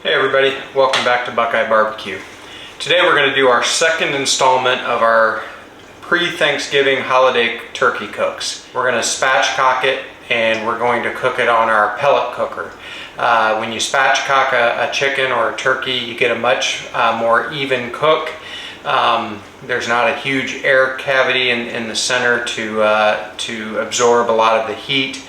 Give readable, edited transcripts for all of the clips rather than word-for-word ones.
Hey everybody, welcome back to BuQeye Barbecue. Today we're going to do our second installment of our pre-Thanksgiving holiday turkey cooks. We're going to spatchcock it and we're going to cook it on our pellet cooker. When you spatchcock a chicken or a turkey, you get a much more even cook. There's not a huge air cavity in the center to absorb a lot of the heat.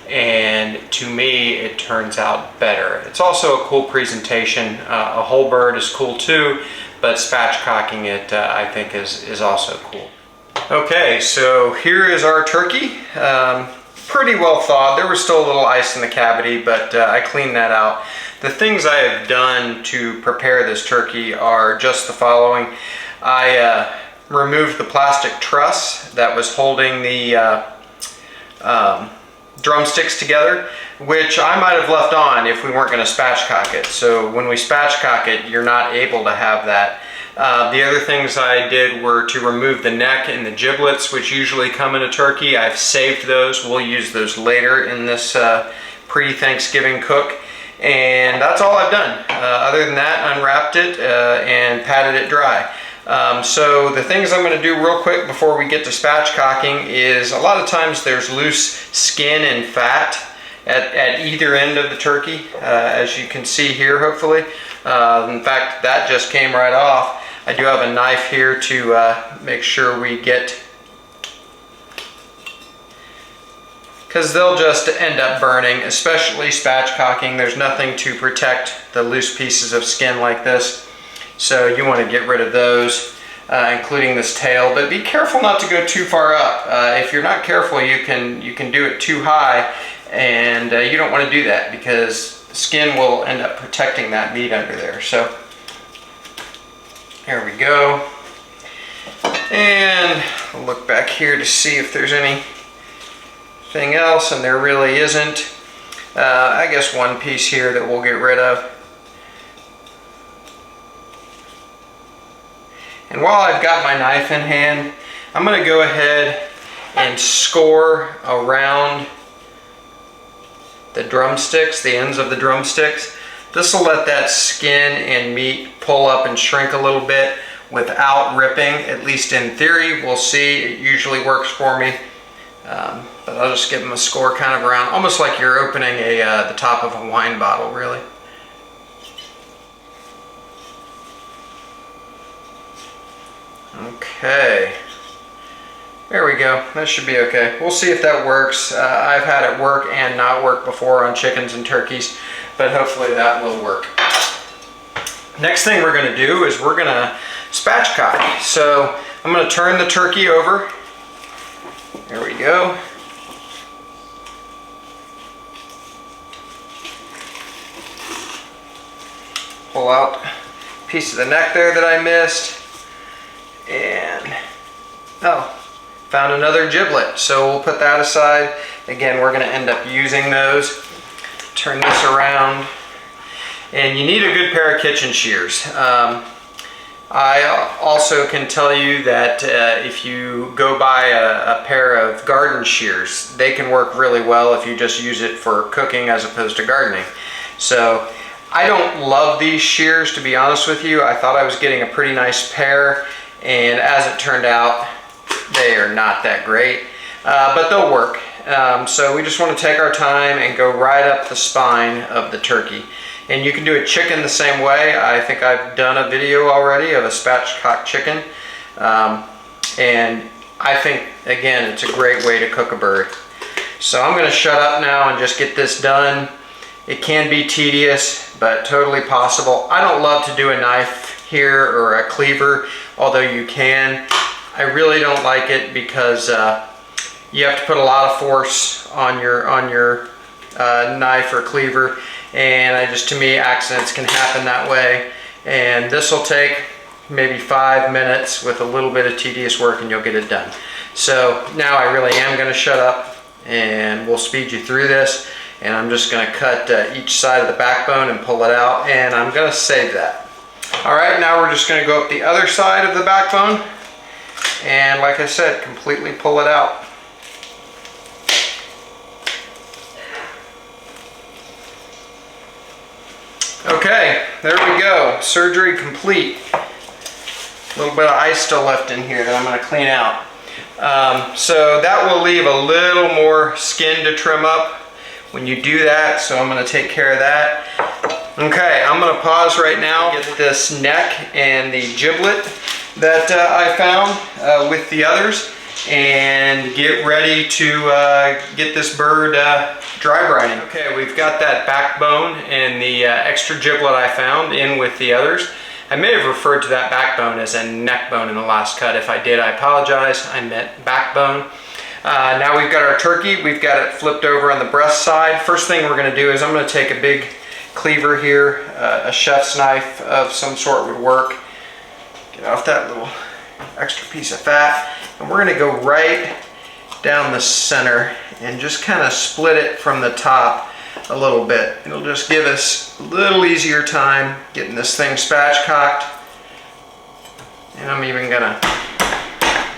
And to me, it turns out better. It's also a cool presentation. A whole bird is cool too, but spatchcocking it I think is also cool. Okay, so here is our turkey. Pretty well thawed. There was still a little ice in the cavity, but I cleaned that out. The things I have done to prepare this turkey are just the following. I removed the plastic truss that was holding the drumsticks together, which I might have left on if we weren't going to spatchcock it. So when we spatchcock it, you're not able to have that. The other things I did were to remove the neck and the giblets, which usually come in a turkey. I've saved those. We'll use those later in this pre-Thanksgiving cook. And that's all I've done. Other than that, unwrapped it and patted it dry. So the things I'm going to do real quick before we get to spatchcocking is a lot of times there's loose skin and fat at either end of the turkey, as you can see here hopefully. In fact, that just came right off. I do have a knife here to make sure we get, because they'll just end up burning, especially spatchcocking. There's nothing to protect the loose pieces of skin like this. So you want to get rid of those, including this tail, but be careful not to go too far up. If you're not careful, you can do it too high, and you don't want to do that because the skin will end up protecting that meat under there. So here we go. And I'll look back here to see if there's anything else, and there really isn't. I guess one piece here that we'll get rid of. And while I've got my knife in hand, I'm going to go ahead and score around the drumsticks, the ends of the drumsticks. This will let that skin and meat pull up and shrink a little bit without ripping, at least in theory. We'll see. It usually works for me. But I'll just give them a score kind of around, almost like you're opening the top of a wine bottle, really. Okay, there we go. That should be okay. We'll see if that works. I've had it work and not work before on chickens and turkeys, but hopefully that will work. Next thing we're going to do is we're going to spatchcock. So I'm going to turn the turkey over. There we go. Pull out a piece of the neck there that I missed. And found another giblet, so we'll put that aside. Again, we're going to end up using those. Turn this around, and you need a good pair of kitchen shears. I also can tell you that if you go buy a pair of garden shears, they can work really well if you just use it for cooking as opposed to gardening. So I don't love these shears, to be honest with you. I thought I was getting a pretty nice pair, and as it turned out, they are not that great, but they'll work. So we just want to take our time and go right up the spine of the turkey. And you can do a chicken the same way. I think I've done a video already of a spatchcocked chicken. And I think, again, it's a great way to cook a bird. So I'm going to shut up now and just get this done. It can be tedious, but totally possible. I don't love to do a knife here or a cleaver, although you can. I really don't like it because you have to put a lot of force on your knife or cleaver, and to me, accidents can happen that way. And this will take maybe 5 minutes with a little bit of tedious work, and you'll get it done. So now I really am going to shut up, and we'll speed you through this. And I'm just going to cut each side of the backbone and pull it out, and I'm going to save that. Alright, now we're just going to go up the other side of the backbone, and like I said, completely pull it out. Okay, there we go. Surgery complete. A little bit of ice still left in here that I'm going to clean out. So that will leave a little more skin to trim up when you do that, so I'm going to take care of that. Okay, I'm going to pause right now, get this neck and the giblet that I found with the others, and get ready to get this bird dry brining. Okay, we've got that backbone and the extra giblet I found in with the others. I may have referred to that backbone as a neck bone in the last cut. If I did, I apologize. I meant backbone. Now we've got our turkey. We've got it flipped over on the breast side. First thing we're going to do is I'm going to take a big cleaver here. A chef's knife of some sort would work. Get off that little extra piece of fat. And we're going to go right down the center and just kind of split it from the top a little bit. It'll just give us a little easier time getting this thing spatchcocked. And I'm even gonna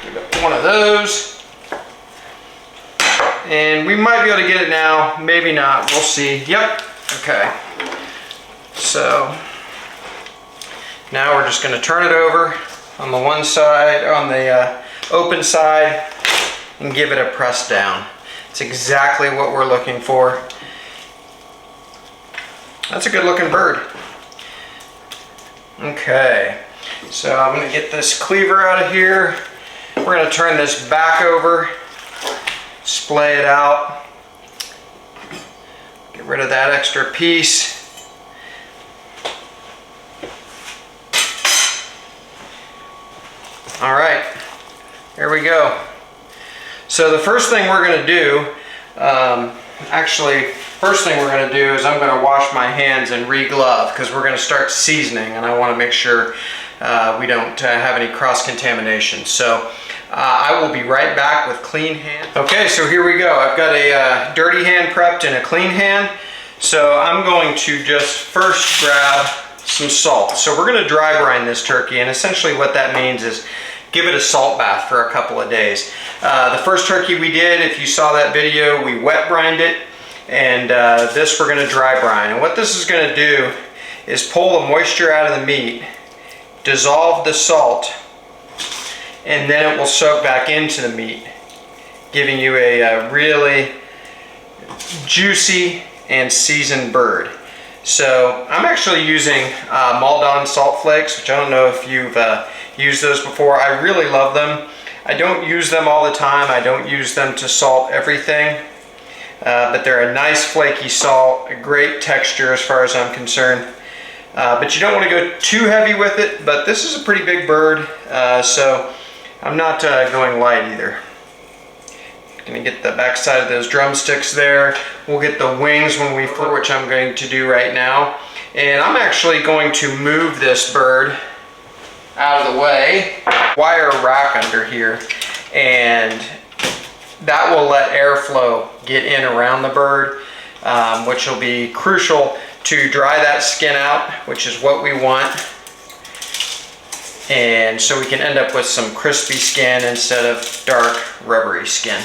give it one of those. And we might be able to get it now, maybe not, we'll see. Yep, okay. So now we're just gonna turn it over on the one side, on the open side, and give it a press down. It's exactly what we're looking for. That's a good looking bird. Okay, so I'm going to get this cleaver out of here. We're going to turn this back over, splay it out, get rid of that extra piece. All right, here we go. So the first thing we're going to do, first thing we're going to do is I'm going to wash my hands and re-glove, because we're going to start seasoning and I want to make sure we don't have any cross-contamination. So I will be right back with clean hands. Okay, so here we go. I've got a dirty hand prepped and a clean hand. So I'm going to just first grab some salt. So we're going to dry brine this turkey, and essentially what that means is give it a salt bath for a couple of days. The first turkey we did, if you saw that video, we wet brined it. And this we're going to dry brine. And what this is going to do is pull the moisture out of the meat, dissolve the salt, and then it will soak back into the meat, giving you a really juicy and seasoned bird. So I'm actually using Maldon salt flakes, which I don't know if you've used those before. I really love them. I don't use them all the time. I don't use them to salt everything. But they're a nice flaky salt, a great texture as far as I'm concerned. But you don't want to go too heavy with it, but this is a pretty big bird, so I'm not going light either. Gonna get the back side of those drumsticks there. We'll get the wings when we flip, which I'm going to do right now. And I'm actually going to move this bird out of the way. Wire rack under here, and that will let airflow get in around the bird, which will be crucial to dry that skin out, which is what we want. And so we can end up with some crispy skin instead of dark, rubbery skin.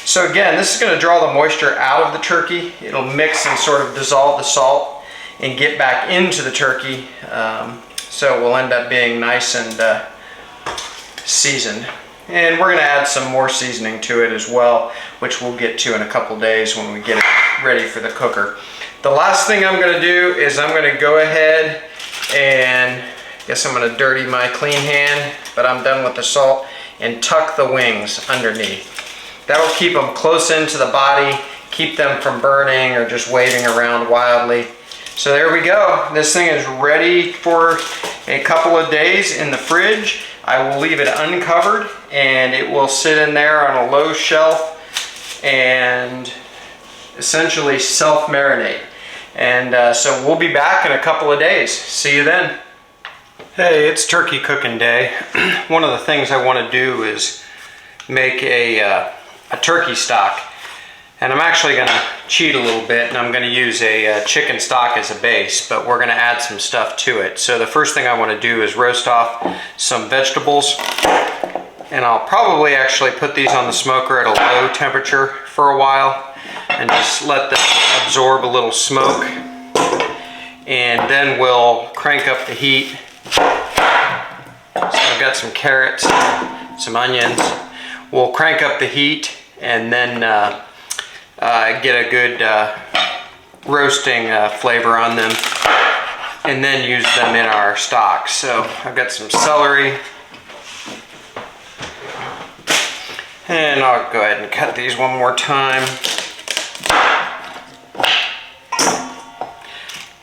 So again, this is going to draw the moisture out of the turkey. It'll mix and sort of dissolve the salt and get back into the turkey. So it will end up being nice and seasoned. And we're going to add some more seasoning to it as well, which we'll get to in a couple days when we get it ready for the cooker. The last thing I'm going to do is I'm going to go ahead and, I guess I'm going to dirty my clean hand, but I'm done with the salt, and tuck the wings underneath. That'll keep them close into the body, keep them from burning or just waving around wildly. So there we go. This thing is ready for a couple of days in the fridge. I will leave it uncovered, and it will sit in there on a low shelf and essentially self-marinate. And so we'll be back in a couple of days. See you then. Hey, it's turkey cooking day. One of the things I want to do is make a turkey stock. And I'm actually going to cheat a little bit, and I'm going to use a chicken stock as a base, but we're going to add some stuff to it. So the first thing I want to do is roast off some vegetables, and I'll probably actually put these on the smoker at a low temperature for a while. and just let this absorb a little smoke. And then we'll crank up the heat. So I've got some carrots, some onions. We'll crank up the heat and then get a good roasting flavor on them, and then use them in our stock. So I've got some celery, and I'll go ahead and cut these one more time.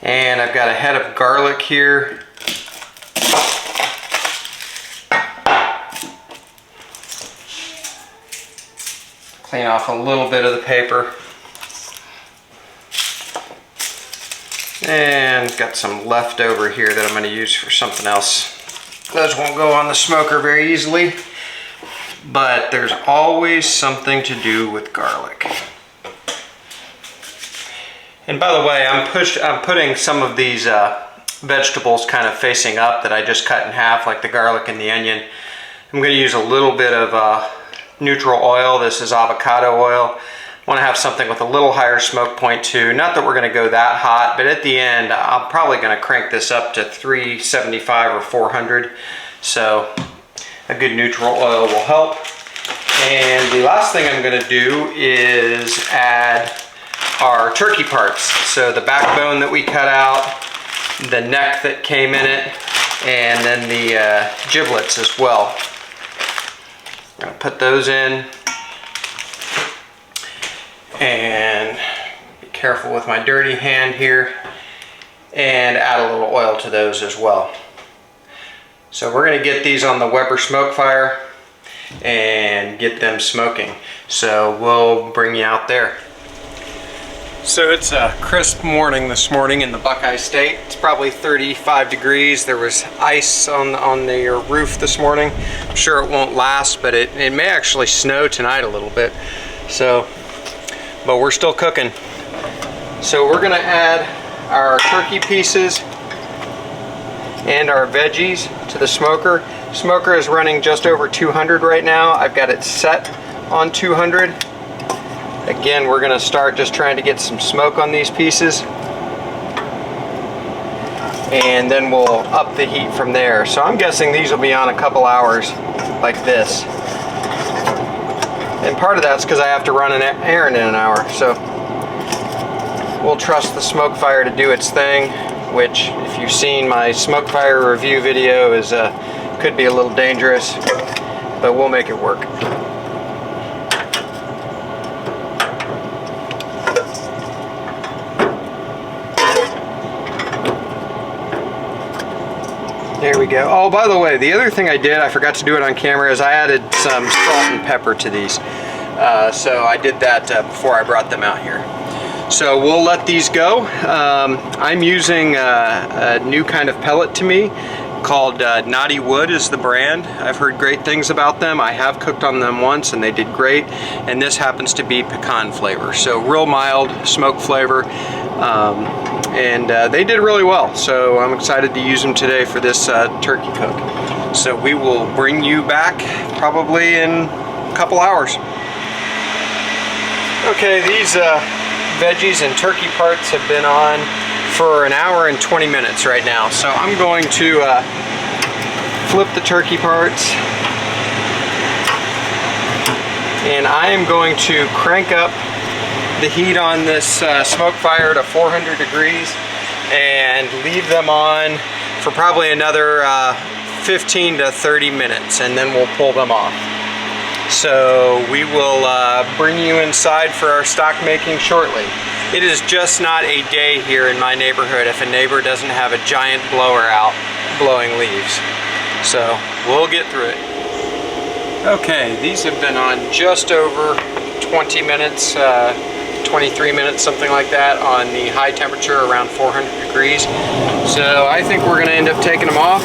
And I've got a head of garlic here. Clean off a little bit of the paper. And got some leftover here that I'm going to use for something else. Those won't go on the smoker very easily, but there's always something to do with garlic. And by the way, I'm putting some of these vegetables kind of facing up that I just cut in half, like the garlic and the onion. I'm going to use a little bit of neutral oil. This is avocado oil. I want to have something with a little higher smoke point too. Not that we're going to go that hot, but at the end I'm probably going to crank this up to 375 or 400. So a good neutral oil will help. And the last thing I'm going to do is add our turkey parts. So the backbone that we cut out, the neck that came in it, and then the giblets as well. I'm going to put those in. And be careful with my dirty hand here, and add a little oil to those as well. So we're going to get these on the Weber Smokefire and get them smoking. So we'll bring you out there. So it's a crisp morning this morning in the BuQeye state. It's probably 35 degrees. There was ice on the roof this morning. I'm sure it won't last, but it may actually snow tonight a little bit. So, but we're still cooking. So we're gonna add our turkey pieces and our veggies to the smoker. Smoker is running just over 200 right now. I've got it set on 200. Again, we're gonna start just trying to get some smoke on these pieces, and then we'll up the heat from there. So I'm guessing these will be on a couple hours like this. And part of that's because I have to run an errand in an hour. So we'll trust the Smokefire to do its thing, which if you've seen my Smokefire review video is could be a little dangerous, but we'll make it work. There we go. Oh, by the way, the other thing I did, I forgot to do it on camera, is I added some salt and pepper to these. So I did that before I brought them out here. So we'll let these go. I'm using a new kind of pellet to me called Naughty Wood is the brand. I've heard great things about them. I have cooked on them once and they did great. And this happens to be pecan flavor. So real mild smoke flavor. They did really well, so I'm excited to use them today for this turkey cook. So we will bring you back probably in a couple hours. Okay, these veggies and turkey parts have been on for an hour and 20 minutes right now. So I'm going to flip the turkey parts, and I am going to crank up the heat on this Smokefire to 400 degrees and leave them on for probably another 15 to 30 minutes, and then we'll pull them off. So we will bring you inside for our stock making shortly. It is just not a day here in my neighborhood if a neighbor doesn't have a giant blower out blowing leaves. So we'll get through it. Okay, these have been on just over 20 minutes, 23 minutes, something like that, on the high temperature around 400 degrees. So I think we're gonna end up taking them off.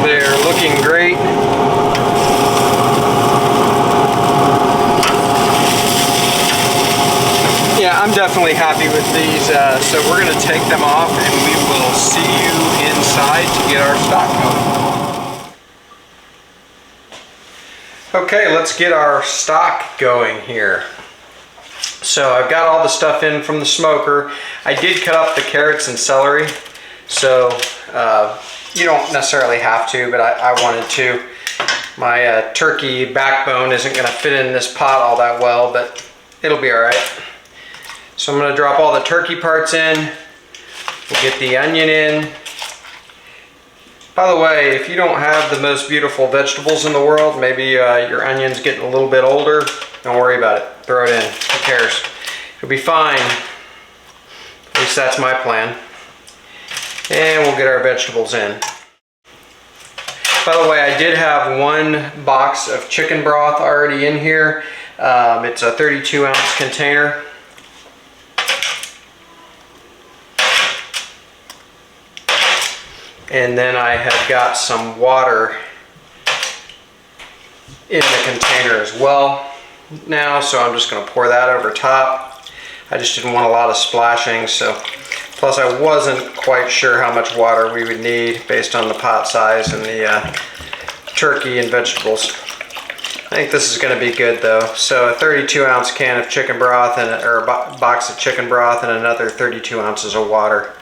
They're looking great. Yeah, I'm definitely happy with these. So we're gonna take them off and we will see you inside to get our stock going. Okay, let's get our stock going here. So I've got all the stuff in from the smoker. I did cut up the carrots and celery, so you don't necessarily have to, but I wanted to. My turkey backbone isn't going to fit in this pot all that well, but it'll be all right. So I'm going to drop all the turkey parts in. We'll get the onion in. By the way, if you don't have the most beautiful vegetables in the world, maybe your onion's getting a little bit older, don't worry about it. Throw it in. Who cares? It'll be fine. At least that's my plan. And we'll get our vegetables in. By the way, I did have one box of chicken broth already in here. It's a 32-ounce container. And then I have got some water in the container as well now, so I'm just going to pour that over top. I just didn't want a lot of splashing, so plus I wasn't quite sure how much water we would need based on the pot size and the turkey and vegetables. I think this is going to be good though. So a 32-ounce can of chicken broth or a box of chicken broth and another 32 ounces of water.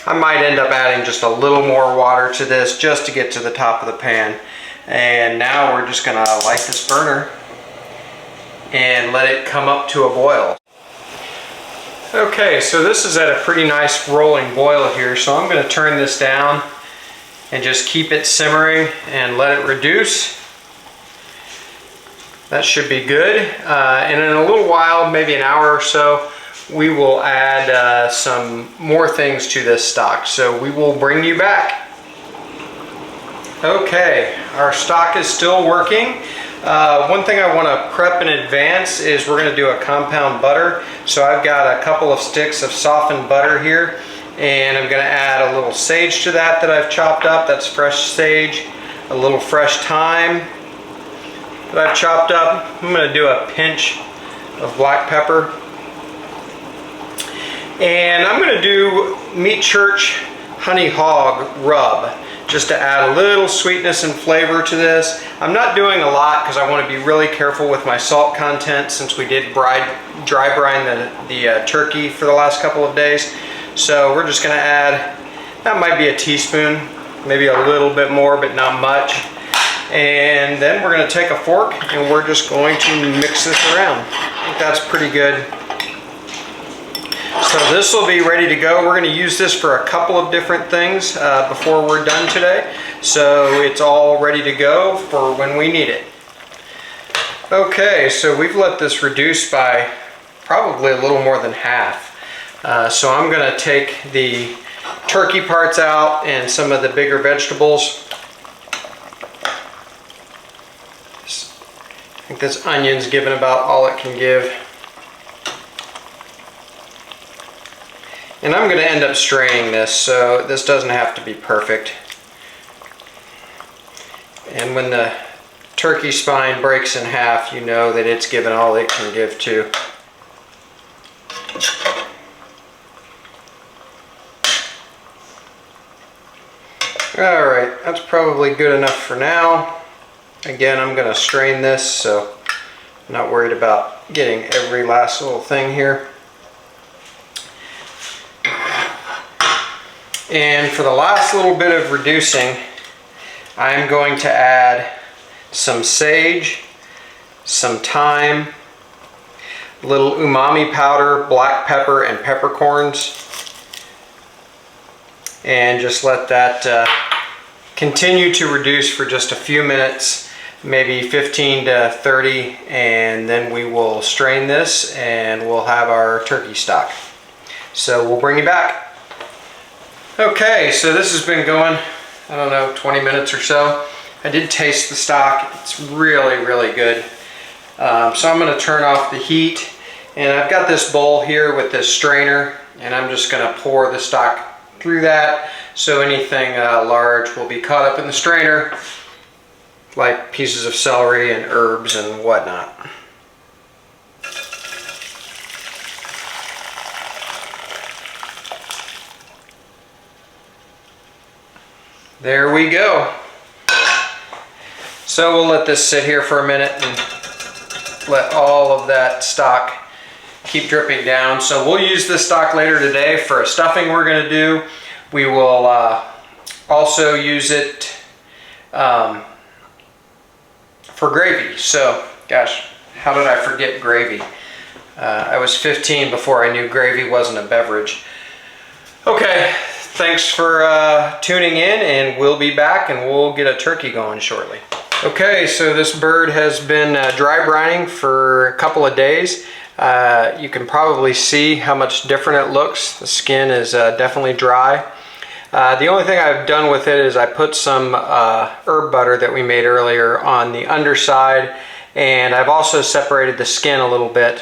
I might end up adding just a little more water to this just to get to the top of the pan. And now we're just going to light this burner and let it come up to a boil. Okay, so this is at a pretty nice rolling boil here, so I'm going to turn this down and just keep it simmering and let it reduce. That should be good. And in a little while, maybe an hour or so, we will add some more things to this stock. So we will bring you back. Okay, our stock is still working. One thing I want to prep in advance is we're going to do a compound butter. So I've got a couple of sticks of softened butter here, and I'm going to add a little sage to that I've chopped up. That's fresh sage, a little fresh thyme that I've chopped up. I'm going to do a pinch of black pepper. And I'm going to do Meat Church Honey Hog Rub, just to add a little sweetness and flavor to this. I'm not doing a lot because I want to be really careful with my salt content since we did dry brine the turkey for the last couple of days. So we're just going to add, that might be a teaspoon, maybe a little bit more, but not much. And then we're going to take a fork and we're just going to mix this around. I think that's pretty good. So this will be ready to go. We're going to use this for a couple of different things before we're done today. So it's all ready to go for when we need it. Okay, so we've let this reduce by probably a little more than half. So I'm going to take the turkey parts out and some of the bigger vegetables. I think this onion's given about all it can give. And I'm going to end up straining this, so this doesn't have to be perfect. And when the turkey spine breaks in half, you know that it's given all it can give too. Alright, that's probably good enough for now. Again, I'm going to strain this, so I'm not worried about getting every last little thing here. And for the last little bit of reducing, I'm going to add some sage, some thyme, a little umami powder, black pepper, and peppercorns. And just let that continue to reduce for just a few minutes, maybe 15 to 30, and then we will strain this and we'll have our turkey stock. So we'll bring you back. Okay, so this has been going, I don't know, 20 minutes or so. I did taste the stock. It's really, really good. So I'm going to turn off the heat, and I've got this bowl here with this strainer, and I'm just going to pour the stock through that so anything large will be caught up in the strainer, like pieces of celery and herbs and whatnot. There we go. So we'll let this sit here for a minute and let all of that stock keep dripping down. So we'll use this stock later today for a stuffing we're going to do. We will also use it for gravy. So, gosh, how did I forget gravy? I was 15 before I knew gravy wasn't a beverage. Okay, thanks for tuning in, and we'll be back and we'll get a turkey going shortly. Okay, so this bird has been dry brining for a couple of days. You can probably see how much different it looks. The skin is definitely dry. The only thing I've done with it is I put some herb butter that we made earlier on the underside, and I've also separated the skin a little bit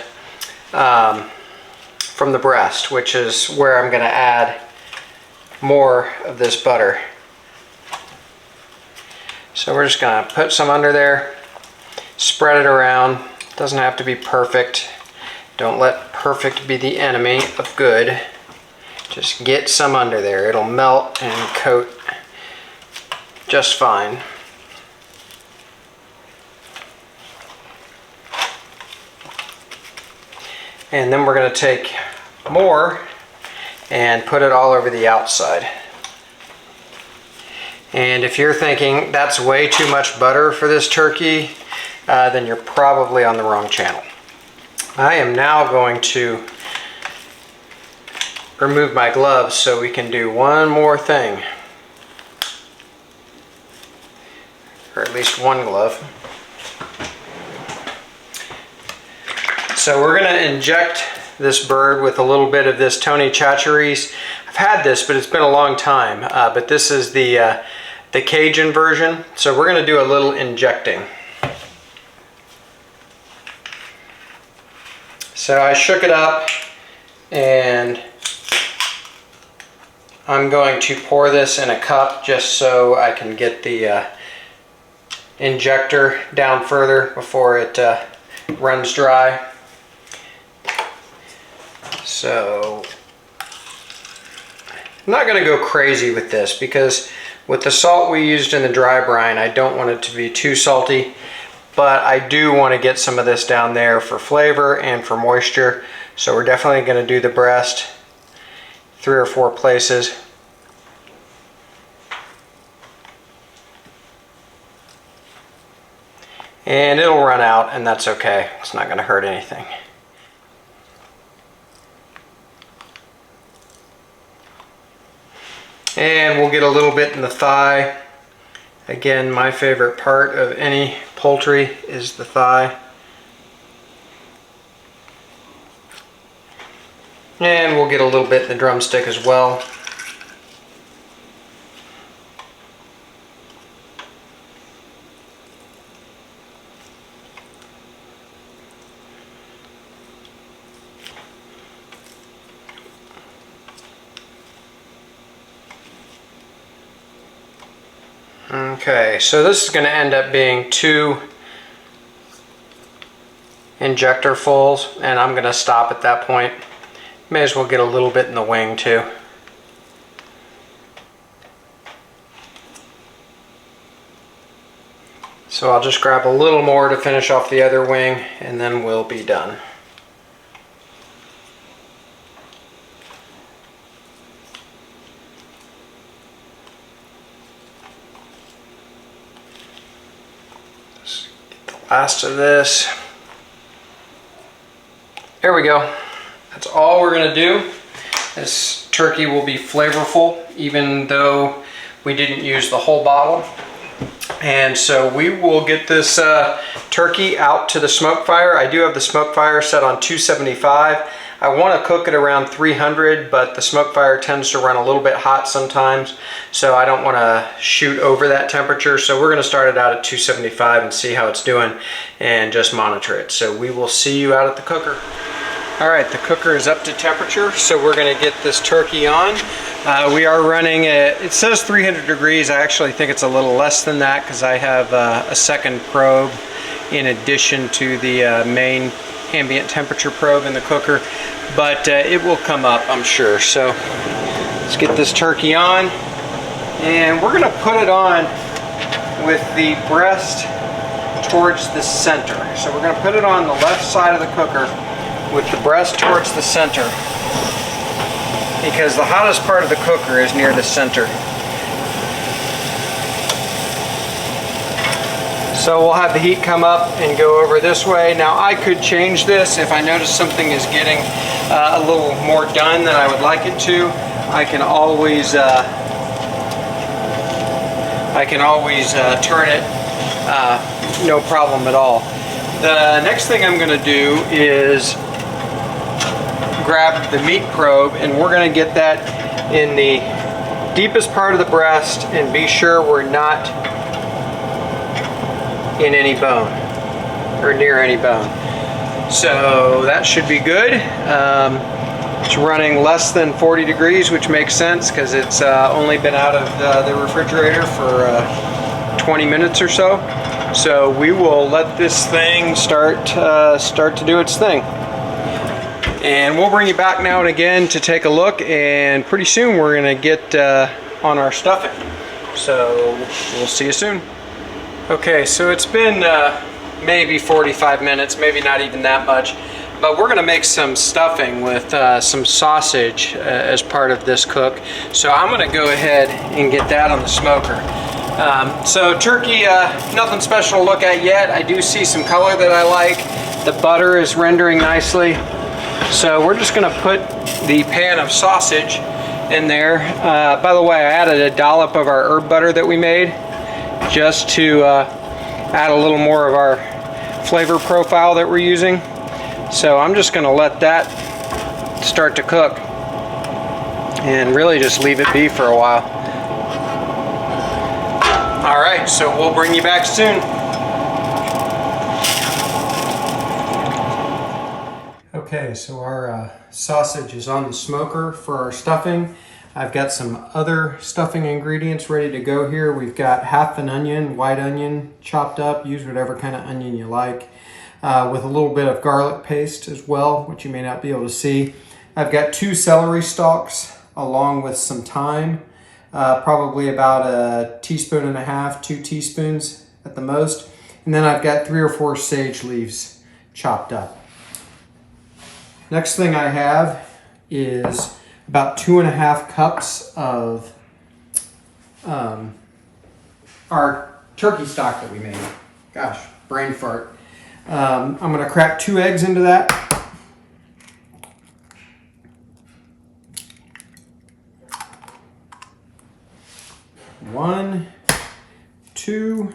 from the breast, which is where I'm going to add more of this butter. So we're just going to put some under there, spread it around. Doesn't have to be perfect. Don't let perfect be the enemy of good. Just get some under there. It'll melt and coat just fine. And then we're going to take more and put it all over the outside. And if you're thinking that's way too much butter for this turkey, then you're probably on the wrong channel. I am now going to remove my gloves so we can do one more thing. Or at least one glove. So we're going to inject this bird with a little bit of this Tony Chachere's. I've had this, but it's been a long time. But this is the Cajun version. So we're going to do a little injecting. So I shook it up, and I'm going to pour this in a cup just so I can get the injector down further before it runs dry. So I'm not going to go crazy with this because with the salt we used in the dry brine, I don't want it to be too salty, but I do want to get some of this down there for flavor and for moisture. So we're definitely going to do the breast 3 or 4 places. And it'll run out, and that's okay. It's not going to hurt anything. And we'll get a little bit in the thigh. Again, my favorite part of any poultry is the thigh. And we'll get a little bit in the drumstick as well. Okay, so this is going to end up being 2 injector fulls, and I'm going to stop at that point. May as well get a little bit in the wing too. So I'll just grab a little more to finish off the other wing, and then we'll be done. Last of this. There we go. That's all we're going to do. This turkey will be flavorful even though we didn't use the whole bottle. And so we will get this turkey out to the smoke fire. I do have the smoke fire set on 275. I want to cook it around 300, but the smoke fire tends to run a little bit hot sometimes, so I don't want to shoot over that temperature. So we're going to start it out at 275 and see how it's doing and just monitor it. So we will see you out at the cooker. All right, the cooker is up to temperature, so we're going to get this turkey on. We are running it says 300 degrees. I actually think it's a little less than that because I have a second probe in addition to the main ambient temperature probe in the cooker, but it will come up, I'm sure. So let's get this turkey on, and we're going to put it on with the breast towards the center. So we're going to put it on the left side of the cooker with the breast towards the center, because the hottest part of the cooker is near the center. So we'll have the heat come up and go over this way. Now I could change this if I notice something is getting a little more done than I would like it to. I can always turn it, no problem at all. The next thing I'm going to do is grab the meat probe, and we're going to get that in the deepest part of the breast and be sure we're not in any bone or near any bone. So that should be good. It's running less than 40 degrees, which makes sense because it's only been out of the refrigerator for 20 minutes or so. So we will let this thing start to do its thing. And we'll bring you back now and again to take a look, and pretty soon we're going to get on our stuffing. So we'll see you soon. Okay, so it's been maybe 45 minutes, maybe not even that much, but we're going to make some stuffing with some sausage as part of this cook. So I'm going to go ahead and get that on the smoker. So turkey, nothing special to look at yet. I do see some color that I like. The butter is rendering nicely. So we're just going to put the pan of sausage in there. By the way, I added a dollop of our herb butter that we made, just to add a little more of our flavor profile that we're using. So I'm just going to let that start to cook and really just leave it be for a while. Alright, so we'll bring you back soon. Okay, so our sausage is on the smoker for our stuffing. I've got some other stuffing ingredients ready to go here. We've got half an onion, white onion, chopped up. Use whatever kind of onion you like. With a little bit of garlic paste as well, which you may not be able to see. I've got 2 celery stalks along with some thyme. Probably about 1.5 teaspoons, 2 teaspoons at the most. And then I've got 3 or 4 sage leaves chopped up. Next thing I have is about 2.5 cups of our turkey stock that we made. Gosh, brain fart. I'm going to crack 2 eggs into that. One, 2.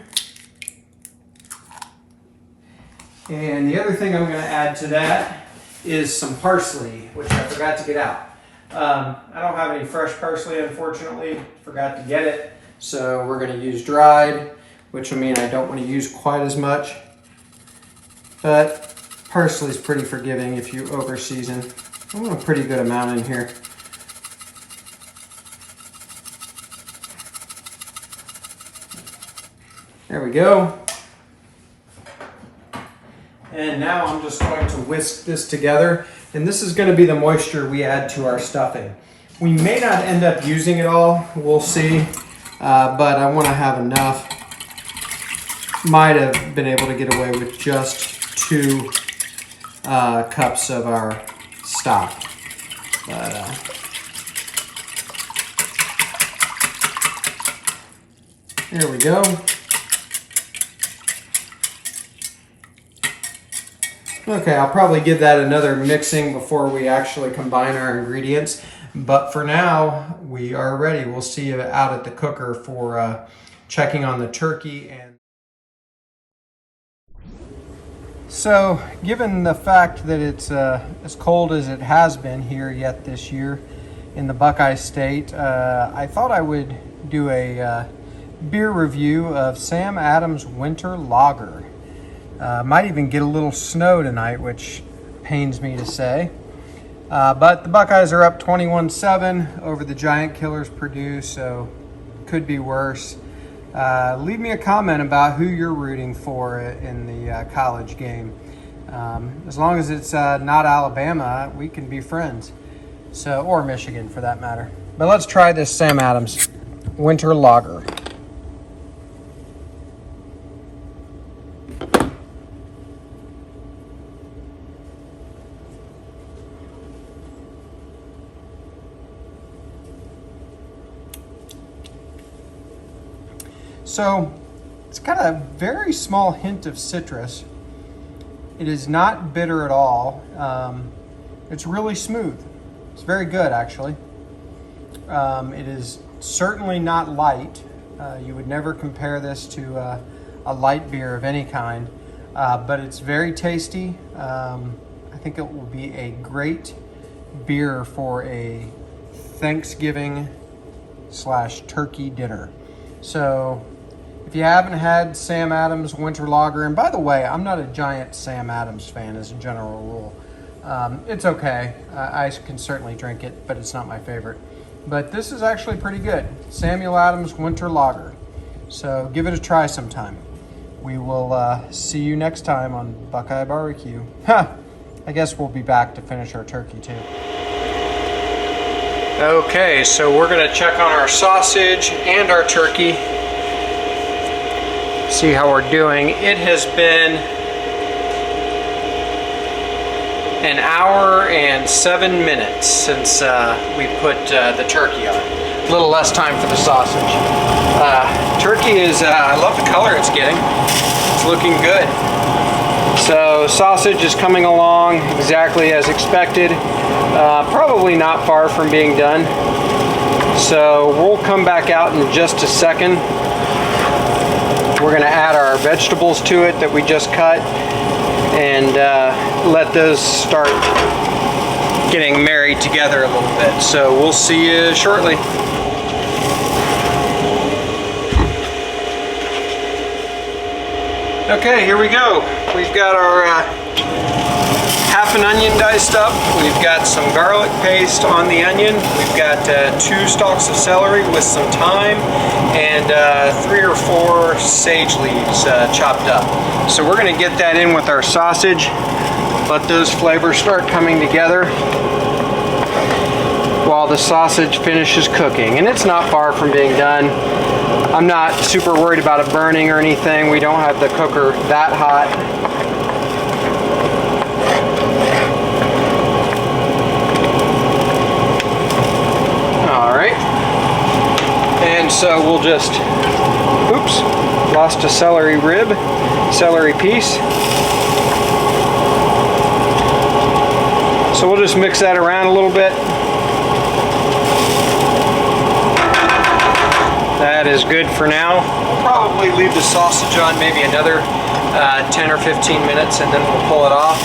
And the other thing I'm going to add to that is some parsley, which I forgot to get out. I don't have any fresh parsley, unfortunately. Forgot to get it. So we're going to use dried, which will mean I don't want to use quite as much. But parsley is pretty forgiving if you over season. I want a pretty good amount in here. There we go. And now I'm just going to whisk this together. And this is going to be the moisture we add to our stuffing. We may not end up using it all, we'll see. But I want to have enough. Might have been able to get away with just 2 cups of our stock. But, there we go. Okay, I'll probably give that another mixing before we actually combine our ingredients. But for now, we are ready. We'll see you out at the cooker for checking on the turkey. So, given the fact that it's as cold as it has been here yet this year in the BuQeye state, I thought I would do a beer review of Sam Adams Winter Lager. Might even get a little snow tonight, which pains me to say. But the BuQeyes are up 21-7 over the Giant Killers Purdue, so could be worse. Leave me a comment about who you're rooting for in the college game. As long as it's not Alabama, we can be friends. So, or Michigan for that matter. But let's try this Sam Adams Winter Lager. So it's got a very small hint of citrus. It is not bitter at all. It's really smooth. It's very good, actually. It is certainly not light. You would never compare this to a light beer of any kind, but it's very tasty. I think it will be a great beer for a Thanksgiving / turkey dinner. So if you haven't had Sam Adams Winter Lager, and by the way, I'm not a giant Sam Adams fan as a general rule. It's okay. I can certainly drink it, but it's not my favorite. But this is actually pretty good. Samuel Adams Winter Lager. So give it a try sometime. We will see you next time on BuQeye Barbecue. I guess we'll be back to finish our turkey too. Okay, so we're gonna check on our sausage and our turkey. See how we're doing. It has been an hour and 7 minutes since we put the turkey on. A little less time for the sausage. Turkey is, I love the color it's getting. It's looking good. So sausage is coming along exactly as expected. Probably not far from being done. So we'll come back out in just a second. We're gonna add our vegetables to it that we just cut and let those start getting married together a little bit. So we'll see you shortly. Okay, here we go. We've got our half an onion diced up. We've got some garlic paste on the onion. We've got 2 stalks of celery with some thyme and 3 or 4 sage leaves chopped up. So we're gonna get that in with our sausage. Let those flavors start coming together while the sausage finishes cooking. And it's not far from being done. I'm not super worried about it burning or anything. We don't have the cooker that hot. All right. And so we'll just, oops, lost a celery piece. So we'll just mix that around a little bit. That is good for now. We'll probably leave the sausage on maybe another 10 or 15 minutes and then we'll pull it off.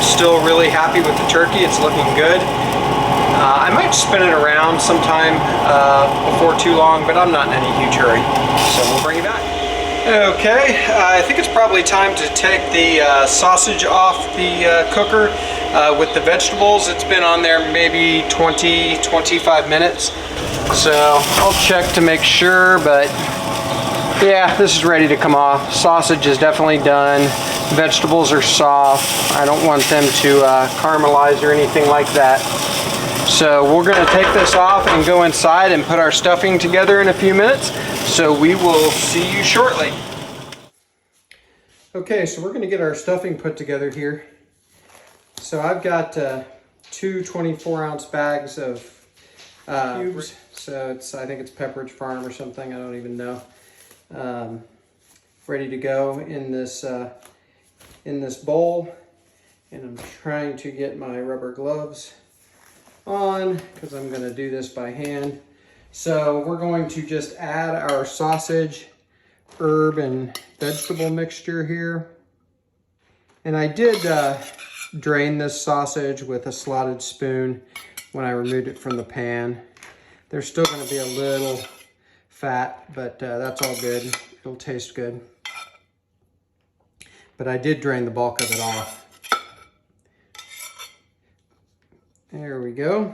Still really happy with the turkey. It's looking good. I might spin it around sometime before too long, but I'm not in any huge hurry. So we'll bring it back. Okay, I think it's probably time to take the sausage off the cooker with the vegetables. It's been on there maybe 20-25 minutes. So I'll check to make sure, but yeah, this is ready to come off. Sausage is definitely done. Vegetables are soft. I don't want them to caramelize or anything like that. So we're gonna take this off and go inside and put our stuffing together in a few minutes. So we will see you shortly. Okay, so we're gonna get our stuffing put together here. So I've got 2 24-ounce bags of cubes. So I think it's Pepperidge Farm or something, I don't even know. Ready to go in this bowl. And I'm trying to get my rubber gloves on because I'm gonna do this by hand. So we're going to just add our sausage, herb, and vegetable mixture here. And I did drain this sausage with a slotted spoon when I removed it from the pan. There's still gonna be a little fat, but that's all good. It'll taste good. But I did drain the bulk of it off. There we go.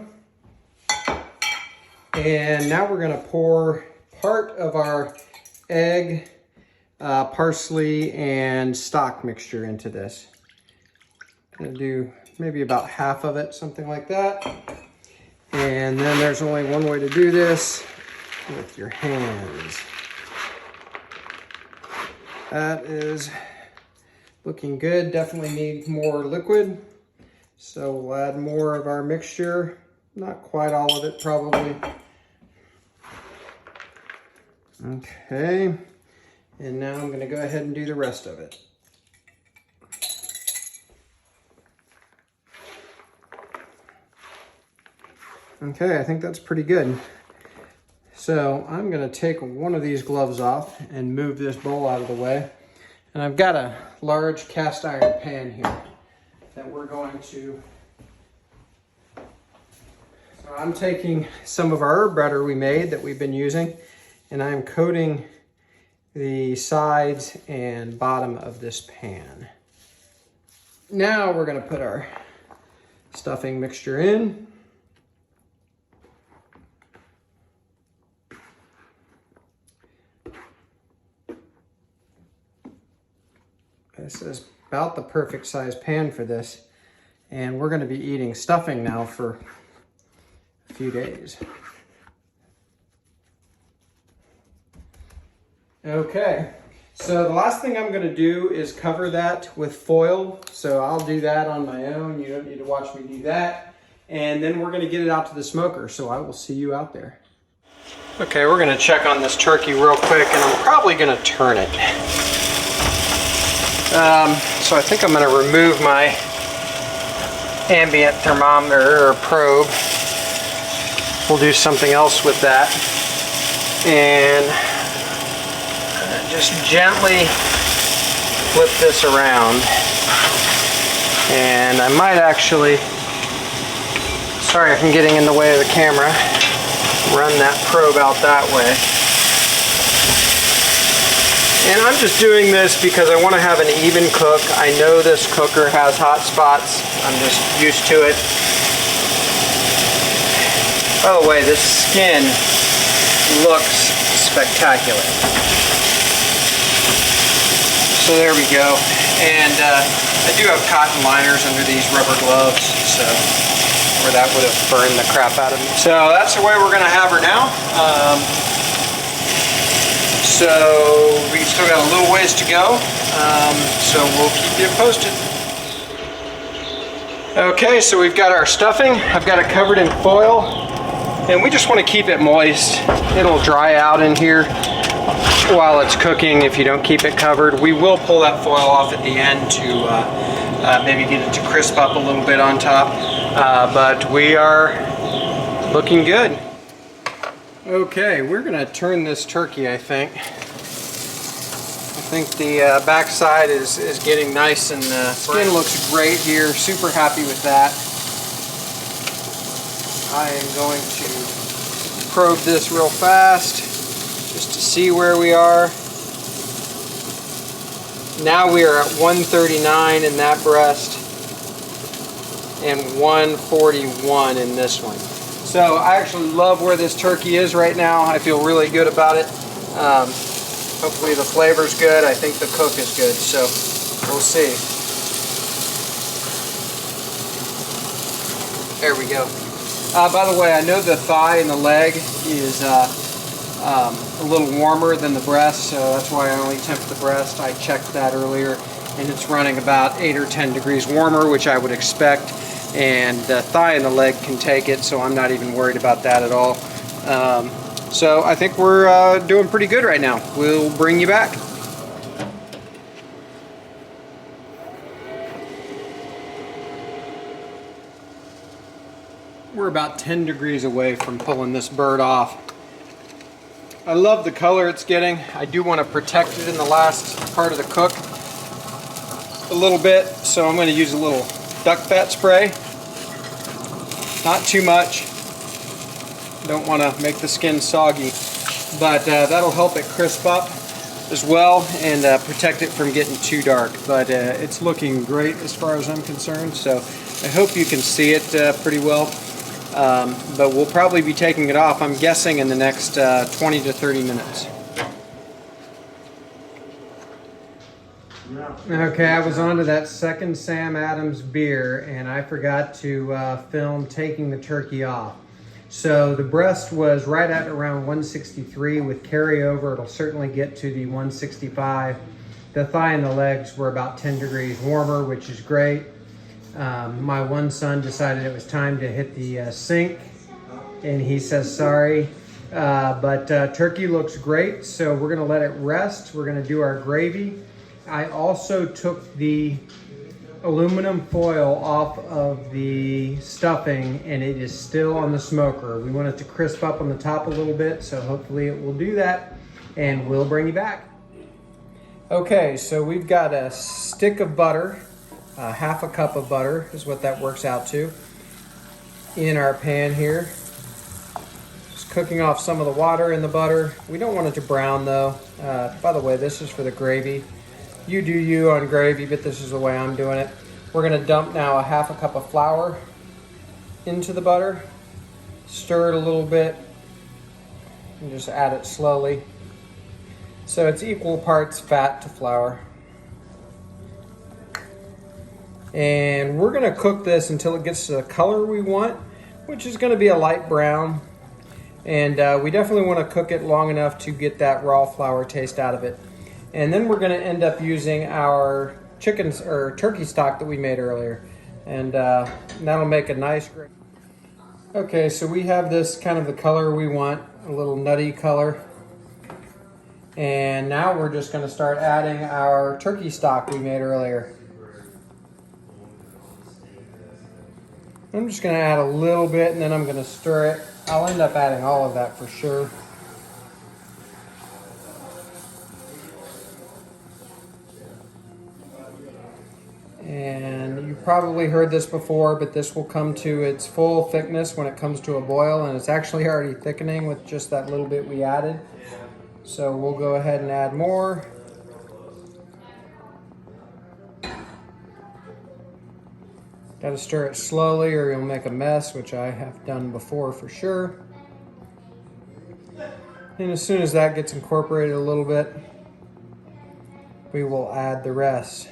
And now we're gonna pour part of our egg, parsley, and stock mixture into this. Gonna do maybe about half of it, something like that. And then there's only one way to do this, with your hands. That is looking good. Definitely need more liquid. So we'll add more of our mixture. Not quite all of it, probably. Okay. And now I'm gonna go ahead and do the rest of it. Okay, I think that's pretty good. So I'm gonna take one of these gloves off and move this bowl out of the way. And I've got a large cast iron pan here that we're going to, so I'm taking some of our herb butter we made that we've been using, and I'm coating the sides and bottom of this pan. Now we're gonna put our stuffing mixture in. This is about the perfect size pan for this. And we're gonna be eating stuffing now for a few days. Okay, so the last thing I'm gonna do is cover that with foil. So I'll do that on my own. You don't need to watch me do that. And then we're gonna get it out to the smoker. So I will see you out there. Okay, we're gonna check on this turkey real quick, and I'm probably gonna turn it. So I think I'm going to remove my ambient thermometer or probe. We'll do something else with that. And just gently flip this around. And I might actually, sorry if I'm getting in the way of the camera, run that probe out that way. And I'm just doing this because I want to have an even cook. I know this cooker has hot spots. I'm just used to it. By the way, this skin looks spectacular. So there we go. And I do have cotton liners under these rubber gloves, so or that would have burned the crap out of me. So that's the way we're going to have her now. So we still got a little ways to go, so we'll keep you posted. Okay, so we've got our stuffing. I've got it covered in foil, and we just want to keep it moist. It'll dry out in here while it's cooking if you don't keep it covered. We will pull that foil off at the end to maybe get it to crisp up a little bit on top, but we are looking good. Okay, we're gonna turn this turkey, I think. I think the backside is getting nice, and the skin looks great here. Super happy with that. I am going to probe this real fast just to see where we are. Now we are at 139 in that breast and 141 in this one. So I actually love where this turkey is right now. I feel really good about it. Hopefully the flavor's good. I think the cook is good, so we'll see. There we go. By the way, I know the thigh and the leg is a little warmer than the breast, so that's why I only temp the breast. I checked that earlier, and it's running about 8 or 10 degrees warmer, which I would expect. And the thigh and the leg can take it, so I'm not even worried about that at all. So I think we're doing pretty good right now. We'll bring you back. We're about 10 degrees away from pulling this bird off. I love the color it's getting. I do want to protect it in the last part of the cook a little bit, so I'm going to use a little duck fat spray. Not too much. Don't want to make the skin soggy, but that'll help it crisp up as well and protect it from getting too dark. But it's looking great as far as I'm concerned, so I hope you can see it pretty well. But we'll probably be taking it off, I'm guessing, in the next 20 to 30 minutes. Okay, I was on to that second Sam Adams beer, and I forgot to film taking the turkey off. So the breast was right at around 163 with carryover. It'll certainly get to the 165. The thigh and the legs were about 10 degrees warmer, which is great. My one son decided it was time to hit the sink, and he says sorry. But turkey looks great, so we're gonna let it rest. We're gonna do our gravy. I also took the aluminum foil off of the stuffing, and it is still on the smoker. We want it to crisp up on the top a little bit, so hopefully it will do that, and we'll bring you back. Okay, so we've got a stick of butter, half a cup of butter is what that works out to, in our pan here. Just cooking off some of the water in the butter. We don't want it to brown though. By the way, this is for the gravy. You do you on gravy, but this is the way I'm doing it. We're gonna dump now a half a cup of flour into the butter, stir it a little bit, and just add it slowly. So it's equal parts fat to flour. And we're gonna cook this until it gets to the color we want, which is gonna be a light brown. And we definitely wanna cook it long enough to get that raw flour taste out of it. And then we're going to end up using our chicken or turkey stock that we made earlier, and that'll make a nice gravy. Okay, so we have this kind of the color we want, a little nutty color. And now we're just going to start adding our turkey stock we made earlier. I'm just going to add a little bit, and then I'm going to stir it. I'll end up adding all of that for sure. And you probably heard this before, but this will come to its full thickness when it comes to a boil, and it's actually already thickening with just that little bit we added. So we'll go ahead and add more. Got to stir it slowly or you'll make a mess, which I have done before for sure. And as soon as that gets incorporated a little bit, we will add the rest.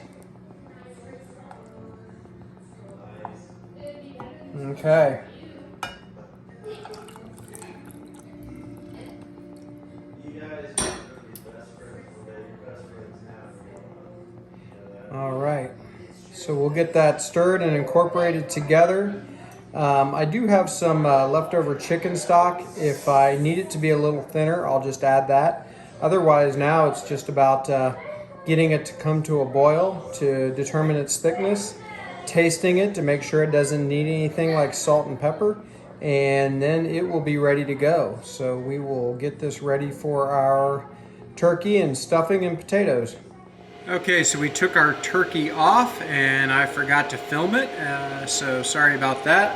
Okay. All right. So we'll get that stirred and incorporated together. I do have some leftover chicken stock. If I need it to be a little thinner, I'll just add that. Otherwise, now it's just about getting it to come to a boil to determine its thickness, tasting it to make sure it doesn't need anything like salt and pepper, and then it will be ready to go. So we will get this ready for our turkey and stuffing and potatoes. Okay, so we took our turkey off and I forgot to film it, so sorry about that.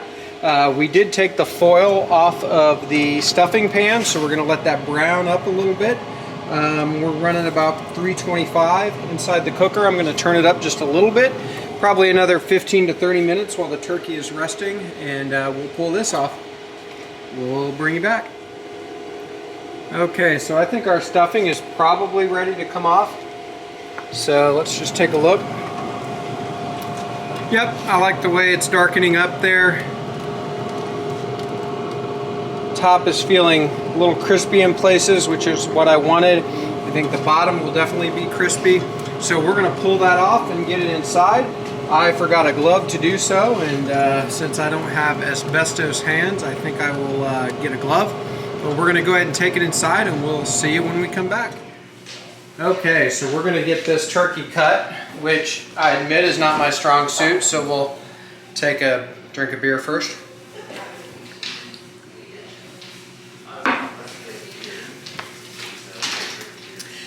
We did take the foil off of the stuffing pan, so we're gonna let that brown up a little bit. We're running about 325 inside the cooker. I'm gonna turn it up just a little bit, probably another 15 to 30 minutes while the turkey is resting, and we'll pull this off. We'll bring you back. Okay, so I think our stuffing is probably ready to come off. So let's just take a look. Yep, I like the way it's darkening up there. Top is feeling a little crispy in places, which is what I wanted. I think the bottom will definitely be crispy. So we're gonna pull that off and get it inside. I forgot a glove to do so, and since I don't have asbestos hands, I think I will get a glove. But we're gonna go ahead and take it inside, and we'll see you when we come back. Okay, so we're gonna get this turkey cut, which I admit is not my strong suit, so we'll take a drink of beer first.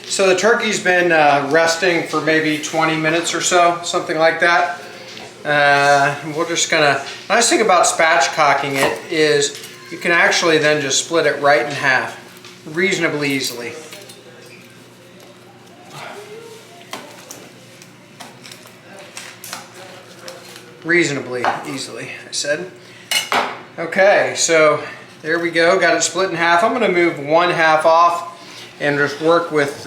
So the turkey's been resting for maybe 20 minutes or so, something like that. We're just gonna, the nice thing about spatchcocking it is you can actually then just split it right in half reasonably easily. Reasonably easily, I said. Okay, so there we go, got it split in half. I'm gonna move one half off and just work with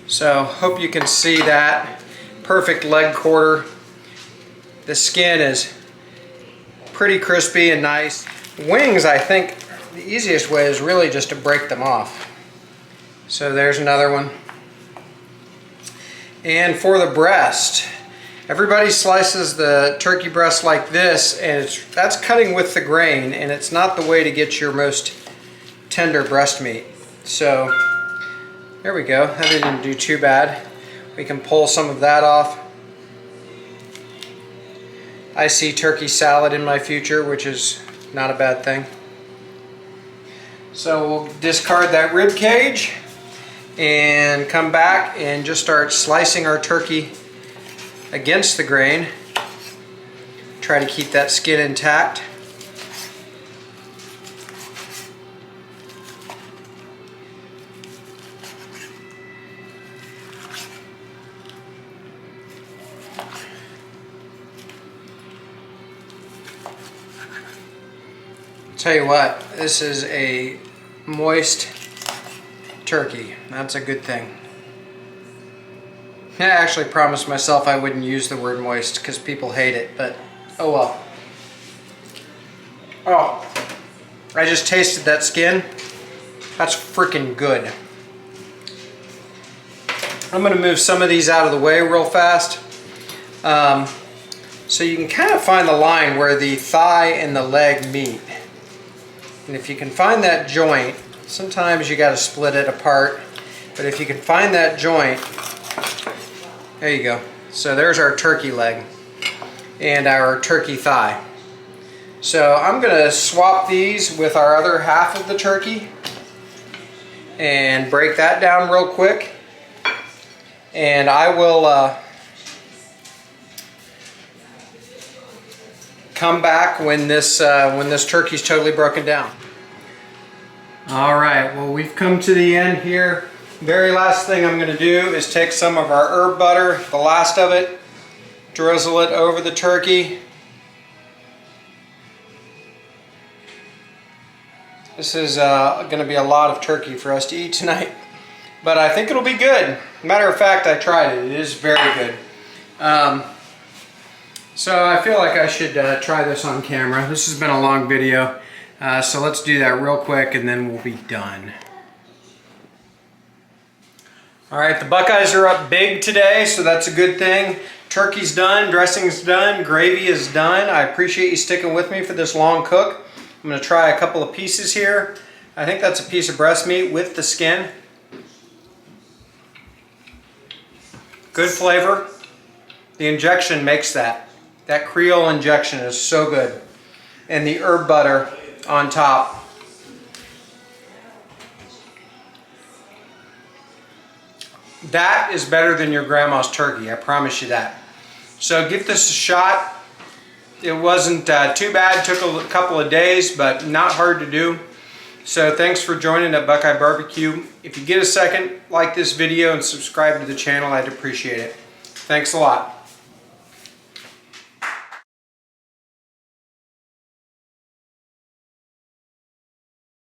so hope you can see that perfect leg quarter. The skin is pretty crispy and nice. Wings, I think the easiest way is really just to break them off. So there's another one. And for the breast, Everybody slices the turkey breast like this, and that's cutting with the grain, and it's not the way to get your most tender breast meat. So there we go. That didn't do too bad. We can pull some of that off. I see turkey salad in my future, which is not a bad thing. So we'll discard that rib cage and come back and just start slicing our turkey against the grain. Try to keep that skin intact. Tell you what, this is a moist turkey. That's a good thing. I actually promised myself I wouldn't use the word moist because people hate it, but oh well. Oh, I just tasted that skin. That's freaking good. I'm going to move some of these out of the way real fast. So you can kind of find the line where the thigh and the leg meet. And if you can find that joint, sometimes you got to split it apart, but if you can find that joint, there you go. So there's our turkey leg and our turkey thigh. So I'm going to swap these with our other half of the turkey and break that down real quick. And I will come back when this turkey's totally broken down. All right, well, we've come to the end here. Very last thing I'm going to do is take some of our herb butter, the last of it, drizzle it over the turkey. This is going to be a lot of turkey for us to eat tonight, but I think it'll be good. Matter of fact, I tried it. It is very good. So I feel like I should try this on camera. This has been a long video, so let's do that real quick and then we'll be done. All right, the BuQeyes are up big today, so that's a good thing. Turkey's done, dressing's done, gravy is done. I appreciate you sticking with me for this long cook. I'm going to try a couple of pieces here. I think that's a piece of breast meat with the skin. Good flavor. The injection makes that. That Creole injection is so good. And the herb butter on top. That is better than your grandma's turkey, I promise you that. So give this a shot. It wasn't too bad, took a couple of days, but not hard to do. So thanks for joining at BuQeye Barbecue. If you get a second, like this video and subscribe to the channel, I'd appreciate it. Thanks a lot.